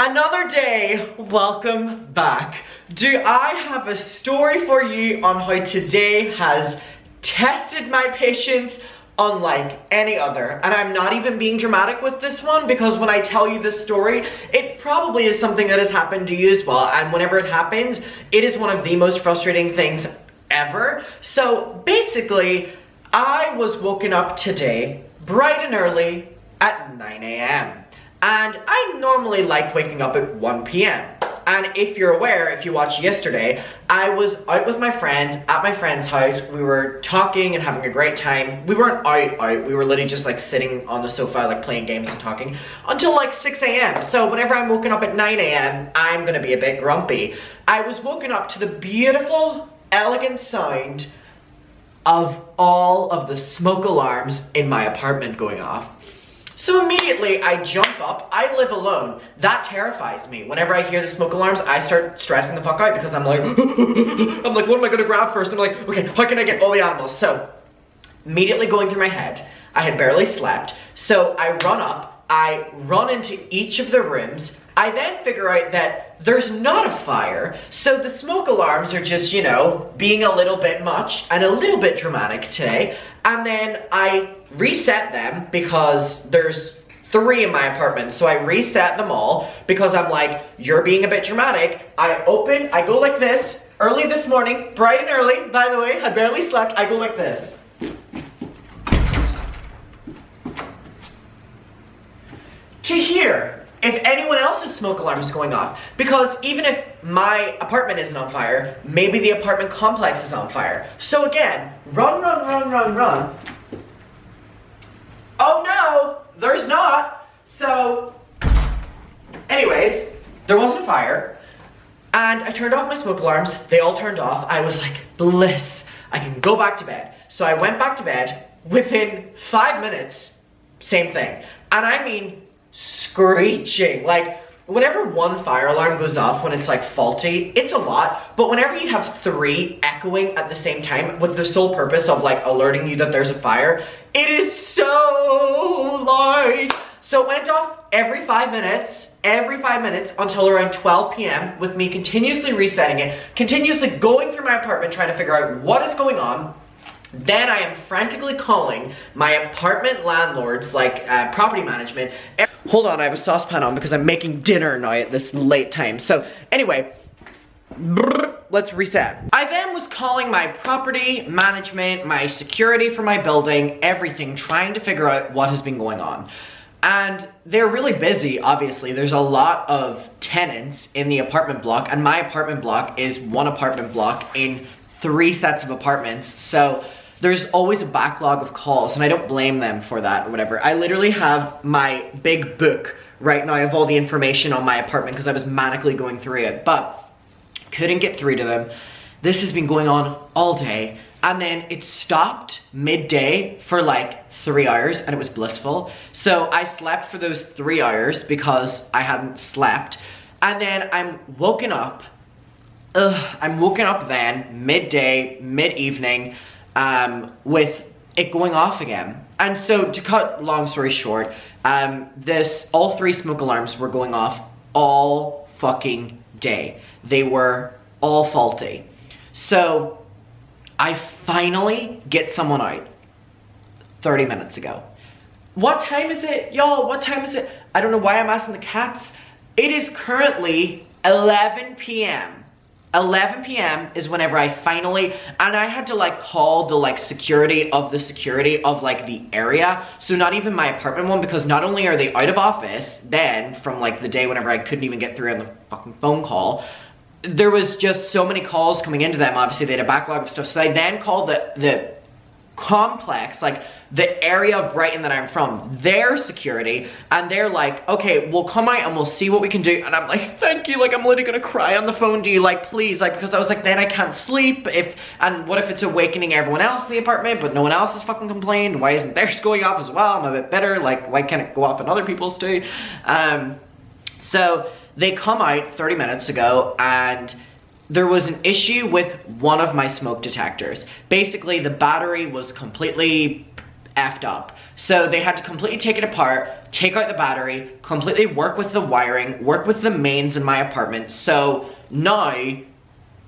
Another day, welcome back. Do I have a story for you on how today has tested my patience unlike any other? And I'm not even being dramatic with this one, because when I tell you this story, it probably is something that has happened to you as well. And whenever it happens, it is one of the most frustrating things ever. So basically, I was woken up today bright and early at 9 a.m. And I normally like waking up at 1 p.m. And if you're aware, if you watched yesterday, I was out with my friends at my friend's house. We were talking and having a great time. We weren't out. We were literally just like sitting on the sofa, like playing games and talking until like 6 a.m. So whenever I'm woken up at 9 a.m., I'm gonna be a bit grumpy. I was woken up to the beautiful, elegant sound of all of the smoke alarms in my apartment going off. So immediately I jump up. I live alone. That terrifies me. Whenever I hear the smoke alarms, I start stressing the fuck out because I'm like, what am I gonna grab first? I'm like, okay, how can I get all the animals? So immediately going through my head, I had barely slept. So I run up, I run into each of the rooms. I then figure out that there's not a fire. So the smoke alarms are just, you know, being a little bit much and a little bit dramatic today. And then I reset them because there's 3 in my apartment. So I reset them all because I'm like, you're being a bit dramatic. I go like this, early this morning, bright and early, by the way, I barely slept, I go like this. To hear if anyone else's smoke alarm is going off. Because even if my apartment isn't on fire, maybe the apartment complex is on fire. So again, run. Oh no, there's not. So, anyways, there wasn't a fire. And I turned off my smoke alarms. They all turned off. I was like, bliss. I can go back to bed. So I went back to bed. Within 5 minutes, same thing. And I mean, screeching. Like, whenever one fire alarm goes off when it's like faulty, it's a lot. But whenever you have 3 echoing at the same time with the sole purpose of like alerting you that there's a fire, it is so loud. So it went off every 5 minutes until around 12 p.m. with me continuously resetting it, continuously going through my apartment trying to figure out what is going on. Then I am frantically calling my apartment landlords, like property management. Hold on, I have a saucepan on because I'm making dinner now at this late time. So anyway, let's reset. I then was calling my property management, my security for my building, everything, trying to figure out what has been going on. And they're really busy, obviously. There's a lot of tenants in the apartment block, and my apartment block is one apartment block in 3 sets of apartments. So there's always a backlog of calls, and I don't blame them for that or whatever. I literally have my big book right now of all the information on my apartment because I was manically going through it, but couldn't get through to them. This has been going on all day, and then it stopped midday for like 3 hours, and it was blissful. So I slept for those 3 hours because I hadn't slept, and then I'm woken up then midday, mid-evening, with it going off again. And so to cut long story short, all 3 smoke alarms were going off all fucking day. They were all faulty. So I finally get someone out 30 minutes ago. What time is it, y'all? What time is it? I don't know why I'm asking the cats. It is currently 11 p.m. 11 p.m. is whenever I finally, and I had to like call the like security of like the area. So not even my apartment one, because not only are they out of office then from like the day whenever I couldn't even get through on the fucking phone call, there was just so many calls coming into them. Obviously they had a backlog of stuff. So I then called the complex, like the area of Brighton that I'm from, their security, and they're like, okay, we'll come out and we'll see what we can do. And I'm like, thank you, like I'm literally gonna cry on the phone to you, like please, like, because I was like, then I can't sleep, and what if it's awakening everyone else in the apartment, but no one else has fucking complained? Why isn't theirs going off as well? I'm a bit bitter, like why can't it go off on other people's too? So they come out 30 minutes ago, and there was an issue with one of my smoke detectors. Basically, the battery was completely effed up. So they had to completely take it apart, take out the battery, completely work with the wiring, work with the mains in my apartment. So now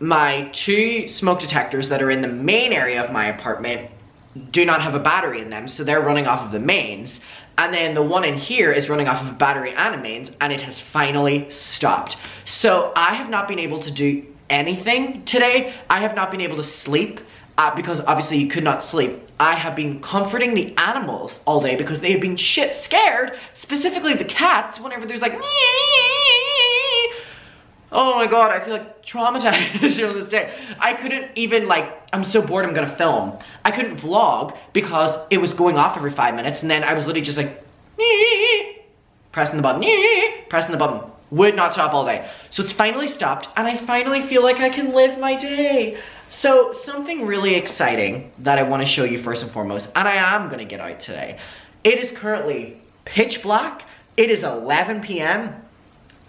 my 2 smoke detectors that are in the main area of my apartment do not have a battery in them, so they're running off of the mains. And then the one in here is running off of a battery and a mains, and it has finally stopped. So I have not been able to do anything today. I have not been able to sleep because obviously you could not sleep. I have been comforting the animals all day because they have been shit scared, specifically the cats, whenever there's like oh my god, I feel like traumatized on this day. I couldn't even I'm so bored I'm gonna film. I couldn't vlog because it was going off every 5 minutes, and then I was literally just like pressing the button, pressing the button. Would not stop all day. So it's finally stopped, and I finally feel like I can live my day. So something really exciting that I want to show you first and foremost, and I am gonna get out today. It is currently pitch black. It is 11 p.m.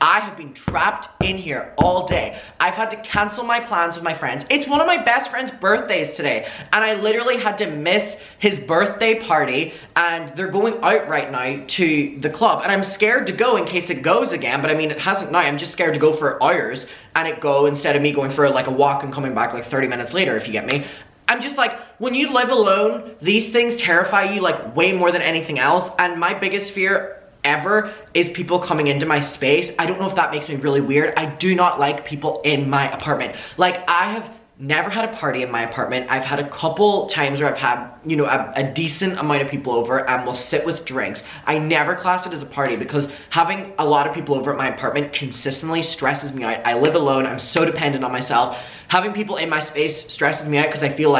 I have been trapped in here all day. I've had to cancel my plans with my friends. It's one of my best friend's birthdays today, and I literally had to miss his birthday party, and they're going out right now to the club, and I'm scared to go in case it goes again, but I mean, it hasn't now. I'm just scared to go for hours and it go instead of me going for a walk and coming back 30 minutes later, if you get me. I'm just when you live alone, these things terrify you way more than anything else, and my biggest fear ever is people coming into my space. I don't know if that makes me really weird. I do not like people in my apartment. I have never had a party in my apartment. I've had a couple times where I've had, a decent amount of people over and we'll sit with drinks. I never class it as a party because having a lot of people over at my apartment consistently stresses me out. I live alone. I'm so dependent on myself. Having people in my space stresses me out because I feel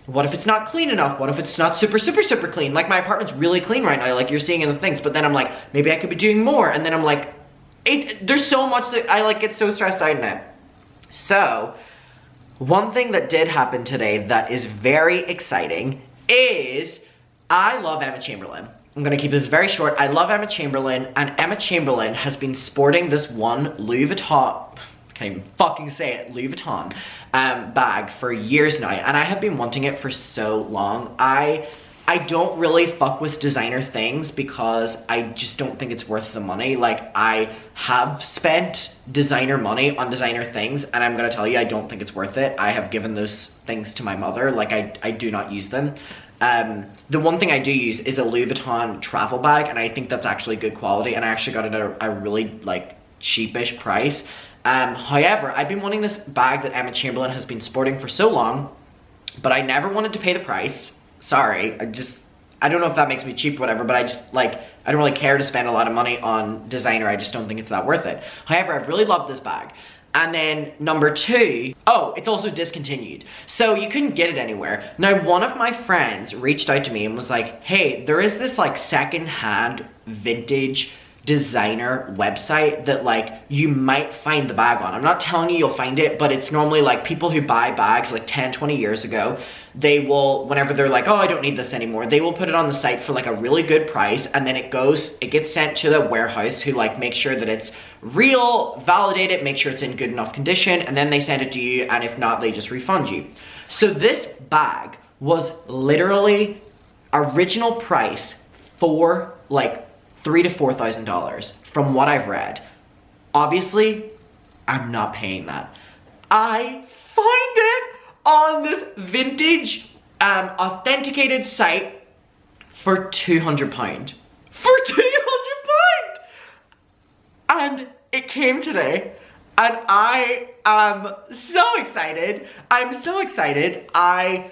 what if it's not clean enough? What if it's not super, super, super clean? My apartment's really clean right now, you're seeing in the things, but then I'm maybe I could be doing more, and then I'm there's so much that I get so stressed out in it. So, one thing that did happen today that is very exciting is I love Emma Chamberlain. I'm gonna keep this very short. I love Emma Chamberlain, and Emma Chamberlain has been sporting this one Louis Vuitton, can't even fucking say it, Louis Vuitton bag for years now, and I have been wanting it for so long. I don't really fuck with designer things because I just don't think it's worth the money. I have spent designer money on designer things, and I'm gonna tell you, I don't think it's worth it. I have given those things to my mother. I do not use them. The one thing I do use is a Louis Vuitton travel bag, and I think that's actually good quality, and I actually got it at a really cheapish price. However, I've been wanting this bag that Emma Chamberlain has been sporting for so long, but I never wanted to pay the price. Sorry, I don't know if that makes me cheap or whatever, but I don't really care to spend a lot of money on designer. I just don't think it's that worth it. However, I've really loved this bag. And then number 2, it's also discontinued. So you couldn't get it anywhere. Now, one of my friends reached out to me and was hey, there is this second-hand vintage designer website that you might find the bag on. I'm not telling you you'll find it, but it's normally people who buy bags 10, 20 years ago, they will, whenever they're oh, I don't need this anymore, they will put it on the site for a really good price, and then it gets sent to the warehouse who make sure that it's real, validate it, make sure it's in good enough condition, and then they send it to you, and if not, they just refund you. So this bag was literally original price for $3,000 to $4,000 from what I've read. Obviously, I'm not paying that. I find it on this vintage authenticated site for £200. For £200! And it came today, and I am so excited. I'm so excited. I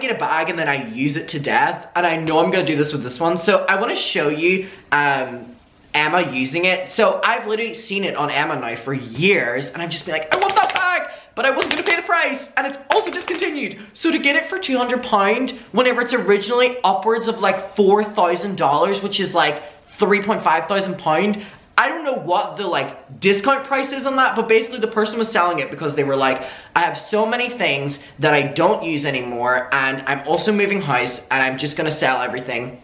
get a bag and then I use it to death, and I know I'm gonna do this with this one. So I wanna show you Emma using it. So I've literally seen it on Emma now for years, and I've just been I want that bag, but I wasn't gonna pay the price, and it's also discontinued. So to get it for £200, whenever it's originally upwards of $4,000, which is £3,500, I don't know what the discount price is on that, but basically the person was selling it because they were I have so many things that I don't use anymore, and I'm also moving house, and I'm just gonna sell everything.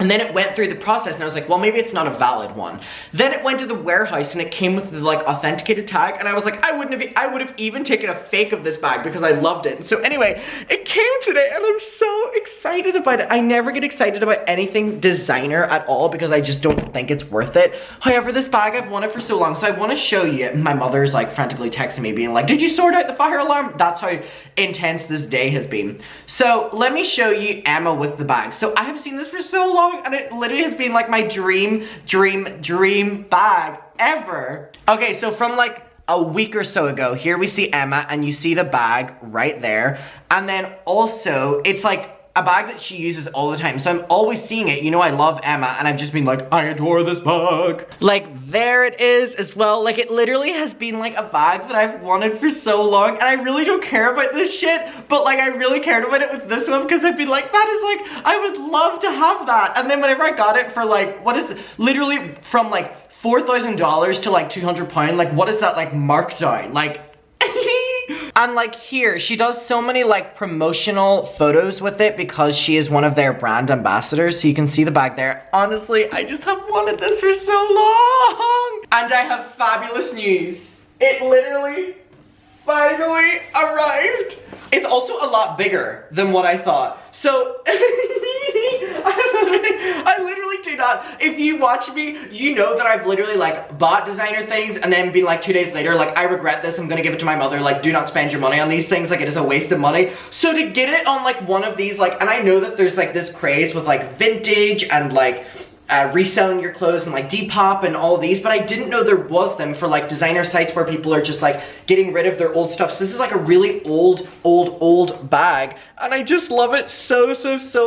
And then it went through the process and I was like, well, maybe it's not a valid one. Then it went to the warehouse and it came with the like authenticated tag, and I was like, I would have even taken a fake of this bag because I loved it. And so anyway, it came today and I'm so excited about it. I never get excited about anything designer at all because I just don't think it's worth it. However, this bag I've wanted for so long, so I want to show you. My mother's like frantically texting me being like, did you sort out the fire alarm? That's how intense this day has been. So let me show you Emma with the bag. So I have seen this for so long and it literally has been like my dream bag ever. Okay, so from like a week or so ago, here we see Emma and you see the bag right there. And then also it's like a bag that she uses all the time. So I'm always seeing it. You know, I love Emma and I've just been like, I adore this bag. Like there it is as well. Like it literally has been like a bag that I've wanted for so long, and I really don't care about this shit, but like I really cared about it with this one because I've been like, that is like, I would love to have that. And then whenever I got it for like, what is it? Literally from like $4,000 to like £200, like what is that like markdown? Like and like here, she does so many like promotional photos with it because she is one of their brand ambassadors. So you can see the bag there. Honestly, I just have wanted this for so long. And I have fabulous news. It literally finally arrived. It's also a lot bigger than what I thought. So I literally do not. If you watch me, you know that I've literally like bought designer things and then been like 2 days later, like I regret this, I'm gonna give it to my mother, like do not spend your money on these things, like it is a waste of money. So to get it on like one of these, like, and I know that there's like this craze with like vintage and like reselling your clothes and like Depop and all of these, but I didn't know there was them for like designer sites where people are just like getting rid of their old stuff. So this is like a really old bag, and I just love it so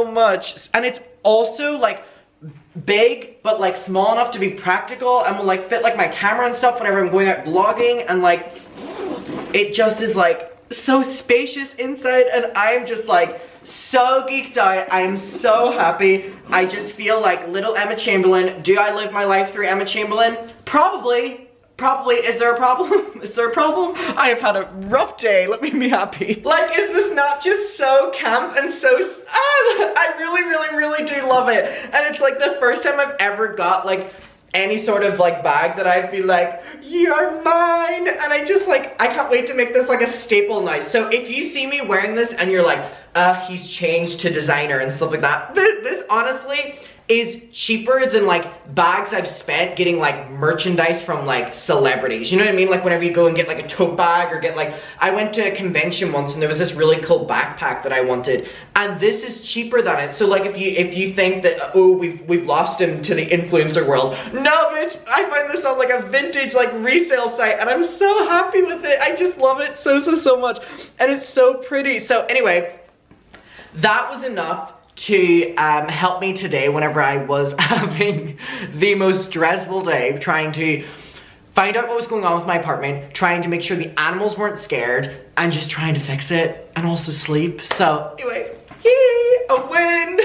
much. And it's also like big, but like small enough to be practical and will like fit like my camera and stuff whenever I'm going out vlogging, and like it just is like so spacious inside, and I am just like so geeked out. I am so happy. I just feel like little Emma Chamberlain. Do I live my life through Emma Chamberlain? Probably. Is there a problem? Is there a problem? I have had a rough day. Let me be happy. Like, is this not just so camp and so... I really do love it. And it's like the first time I've ever got like any sort of like bag that I'd be like, you're mine. And I just like, I can't wait to make this like a staple now. So if you see me wearing this and you're like, he's changed to designer and stuff like that, this honestly is cheaper than like bags I've spent getting like merchandise from like celebrities. You know what I mean? Like whenever you go and get like a tote bag or get like, I went to a convention once and there was this really cool backpack that I wanted, and this is cheaper than it. So like if you think that, oh, we've lost him to the influencer world, no bitch, I find this on like a vintage like resale site and I'm so happy with it. I just love it so much, and it's so pretty. So anyway, that was enough to help me today whenever I was having the most stressful day, trying to find out what was going on with my apartment, trying to make sure the animals weren't scared, and just trying to fix it and also sleep. So anyway, yay, a win.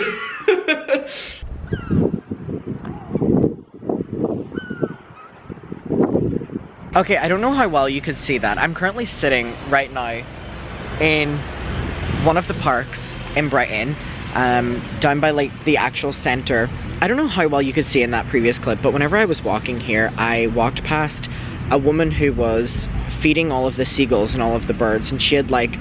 Okay, I don't know how well you could see that. I'm currently sitting right now in one of the parks in Brighton, down by like the actual center. I don't know how well you could see in that previous clip, but whenever I was walking here, I walked past a woman who was feeding all of the seagulls and all of the birds, and she had like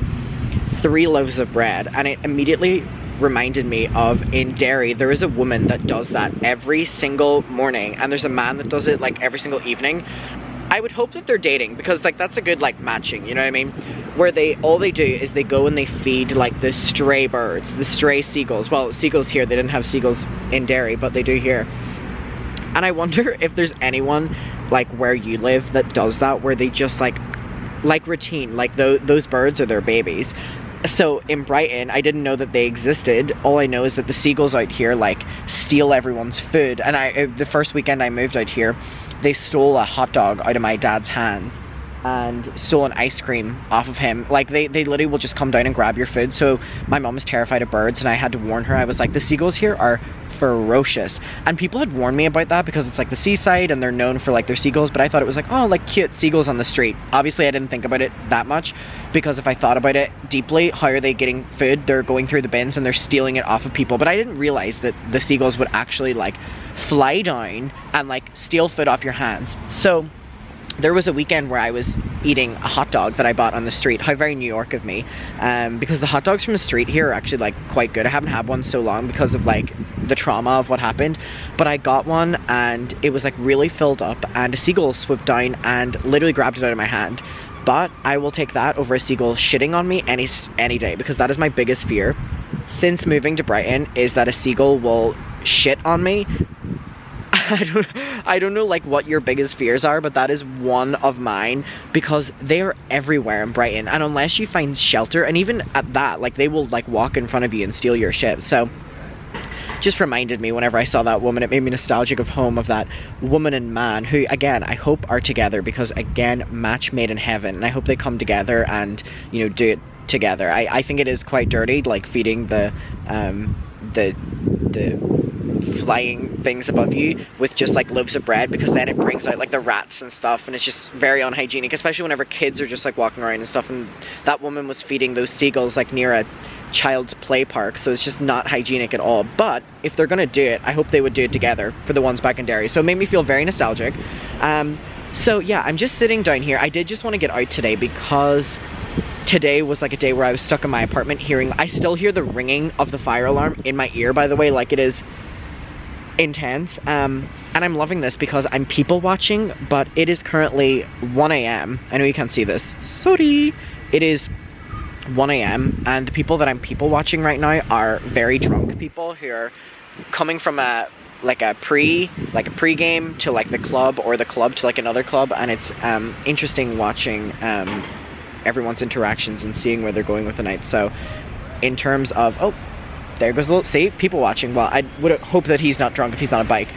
3 loaves of bread, and it immediately reminded me of, in Derry, there is a woman that does that every single morning, and there's a man that does it like every single evening. I would hope that they're dating, because like that's a good like matching, you know what I mean? Where all they do is they go and they feed like the stray birds, the stray seagulls. Well, seagulls here, they didn't have seagulls in Derry, but they do here. And I wonder if there's anyone like where you live that does that, where they just like routine, like those birds are their babies. So in Brighton, I didn't know that they existed. All I know is that the seagulls out here like steal everyone's food. And the first weekend I moved out here, they stole a hot dog out of my dad's hands and stole an ice cream off of him. Like they literally will just come down and grab your food. So my mom was terrified of birds, and I had to warn her. I was like, the seagulls here are ferocious. And people had warned me about that because it's like the seaside and they're known for like their seagulls, but I thought it was like, oh, like cute seagulls on the street. Obviously I didn't think about it that much, because if I thought about it deeply, how are they getting food? They're going through the bins and they're stealing it off of people. But I didn't realize that the seagulls would actually like fly down and like steal food off your hands. So there was a weekend where I was eating a hot dog that I bought on the street. How very New York of me. Because the hot dogs from the street here are actually like quite good. I haven't had one so long because of like the trauma of what happened. But I got one and it was like really filled up, and a seagull swooped down and literally grabbed it out of my hand. But I will take that over a seagull shitting on me any day, because that is my biggest fear since moving to Brighton, is that a seagull will shit on me. I don't know like what your biggest fears are, but that is one of mine, because they are everywhere in Brighton, and unless you find shelter, and even at that, like they will like walk in front of you and steal your shit. So just reminded me whenever I saw that woman, it made me nostalgic of home, of that woman and man who, again, I hope are together, because again, match made in heaven, and I hope they come together and, you know, do it together. I think it is quite dirty, like feeding the flying things above you with just like loaves of bread, because then it brings out like the rats and stuff, and it's just very unhygienic, especially whenever kids are just like walking around and stuff. And that woman was feeding those seagulls like near a child's play park, so it's just not hygienic at all. But if they're gonna do it, I hope they would do it together for the ones back in Derry. So it made me feel very nostalgic. So yeah, I'm just sitting down here. I did just want to get out today because today was like a day where I was stuck in my apartment hearing, I still hear the ringing of the fire alarm in my ear, by the way, like it is intense. And I'm loving this because I'm people watching, but it is currently 1 a.m. I know you can't see this, sorry. It is 1 a.m. and the people that I'm people watching right now are very drunk people who are coming from a pre-game to like the club, or the club to like another club, and it's interesting watching everyone's interactions and seeing where they're going with the night. So in terms of, oh, there goes a little, see, people watching. Well, I would hope that he's not drunk if he's on a bike,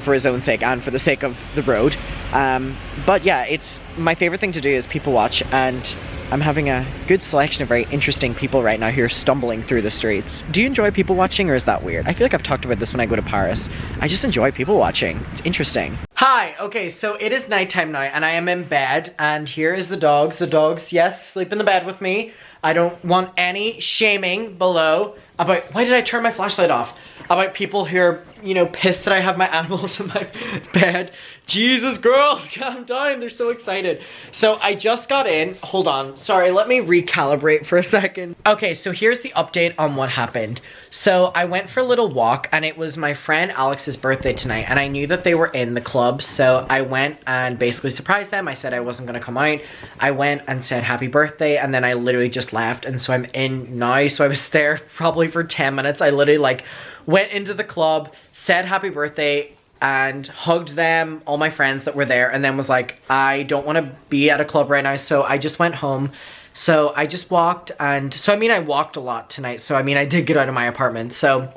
for his own sake and for the sake of the road. But yeah, it's my favorite thing to do is people watch, and I'm having a good selection of very interesting people right now who are stumbling through the streets. Do you enjoy people watching, or is that weird? I feel like I've talked about this when I go to Paris. I just enjoy people watching. It's interesting. Hi, okay, so it is nighttime now and I am in bed, and here is the dogs. The dogs, yes, sleep in the bed with me. I don't want any shaming below about, why did I turn my flashlight off? About people who are, you know, pissed that I have my animals in my bed. Jesus, girls, calm down, they're so excited. So I just got in, hold on, sorry, let me recalibrate for a second. Okay, so here's the update on what happened. So I went for a little walk, and it was my friend Alex's birthday tonight, and I knew that they were in the club, so I went and basically surprised them. I said I wasn't gonna come out. I went and said happy birthday, and then I literally just left, and so I'm in now. So I was there probably for 10 minutes. I literally like went into the club, said happy birthday, and hugged them, all my friends that were there, and then was like, I don't want to be at a club right now, so I just went home. So I just walked, and so I mean I walked a lot tonight, so I mean I did get out of my apartment. So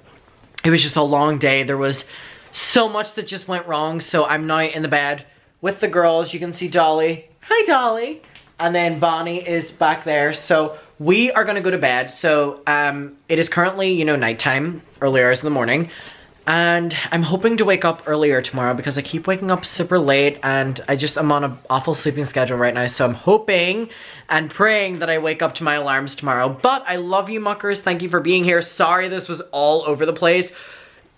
it was just a long day. There was so much that just went wrong. So I'm now in the bed with the girls. You can see Dolly. Hi, Dolly. And then Bonnie is back there. So we are gonna go to bed. So it is currently, you know, nighttime, early hours in the morning. And I'm hoping to wake up earlier tomorrow because I keep waking up super late, and I'm on an awful sleeping schedule right now. So I'm hoping and praying that I wake up to my alarms tomorrow. But I love you, muckers. Thank you for being here. Sorry this was all over the place.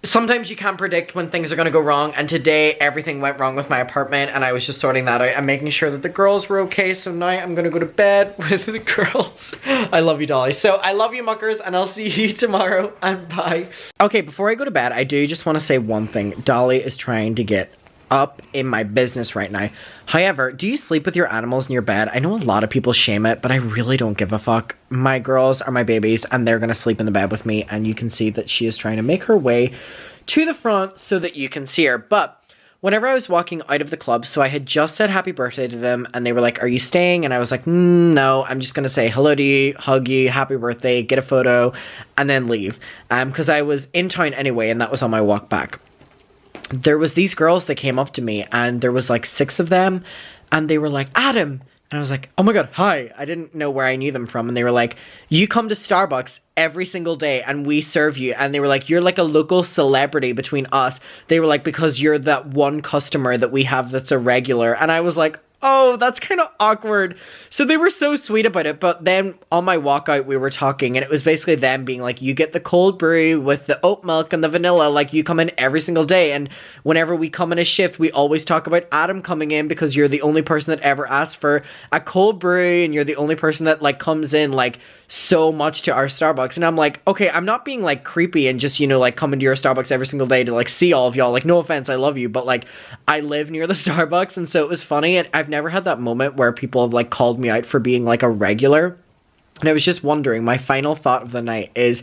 Sometimes you can't predict when things are gonna go wrong, and today everything went wrong with my apartment, and I was just sorting that out and making sure that the girls were okay. So now I'm gonna go to bed with the girls. I love you, Dolly. So I love you, muckers, and I'll see you tomorrow, and bye. Okay, before I go to bed, I do just want to say one thing. Dolly is trying to get up in my business right now. However, do you sleep with your animals in your bed? I know a lot of people shame it, but I really don't give a fuck. My girls are my babies, and they're gonna sleep in the bed with me, and you can see that she is trying to make her way to the front so that you can see her. But whenever I was walking out of the club, so I had just said happy birthday to them, and they were like, are you staying? And I was like, no, I'm just gonna say hello to you, hug you, happy birthday, get a photo, and then leave. Because I was in town anyway, and that was on my walk back. There was these girls that came up to me, and there was like 6 of them, and they were like, Adam, And I was like, oh my god, hi. I didn't know where I knew them from. And they were like, you come to Starbucks every single day and we serve you. And they were like, you're like a local celebrity between us. They were like, because you're that one customer that we have that's a regular. And I was like, oh, that's kind of awkward. So they were so sweet about it. But then on my walkout, we were talking, and it was basically them being like, you get the cold brew with the oat milk and the vanilla. Like, you come in every single day. And whenever we come in a shift, we always talk about Adam coming in because you're the only person that ever asked for a cold brew. And you're the only person that, like, comes in, like, so much to our Starbucks. And I'm like, okay, I'm not being like creepy and just, you know, like coming to your Starbucks every single day to like see all of y'all. Like, no offense, I love you, but like I live near the Starbucks. And so it was funny, and I've never had that moment where people have like called me out for being like a regular. And I was just wondering, my final thought of the night is,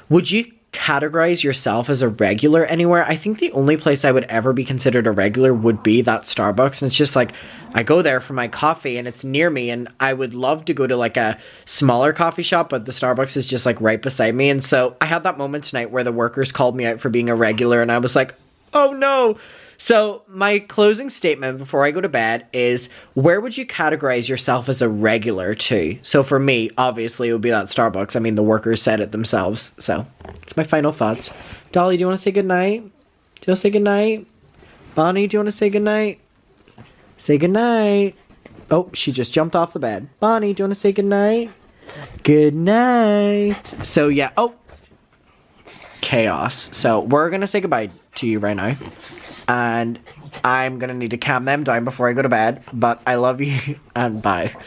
would you categorize yourself as a regular anywhere? I think the only place I would ever be considered a regular would be that Starbucks. And it's just like, I go there for my coffee and it's near me, and I would love to go to like a smaller coffee shop, but the Starbucks is just like right beside me. And so I had that moment tonight where the workers called me out for being a regular, and I was like, oh no. So my closing statement before I go to bed is, where would you categorize yourself as a regular to? So for me, obviously it would be that Starbucks. I mean, the workers said it themselves. So it's my final thoughts. Dolly, do you want to say goodnight? Do you want to say goodnight? Bonnie, do you want to say goodnight? Say goodnight. Oh, she just jumped off the bed. Bonnie, do you want to say goodnight? Goodnight. So yeah, oh. Chaos. So we're going to say goodbye to you right now. And I'm going to need to calm them down before I go to bed. But I love you and bye.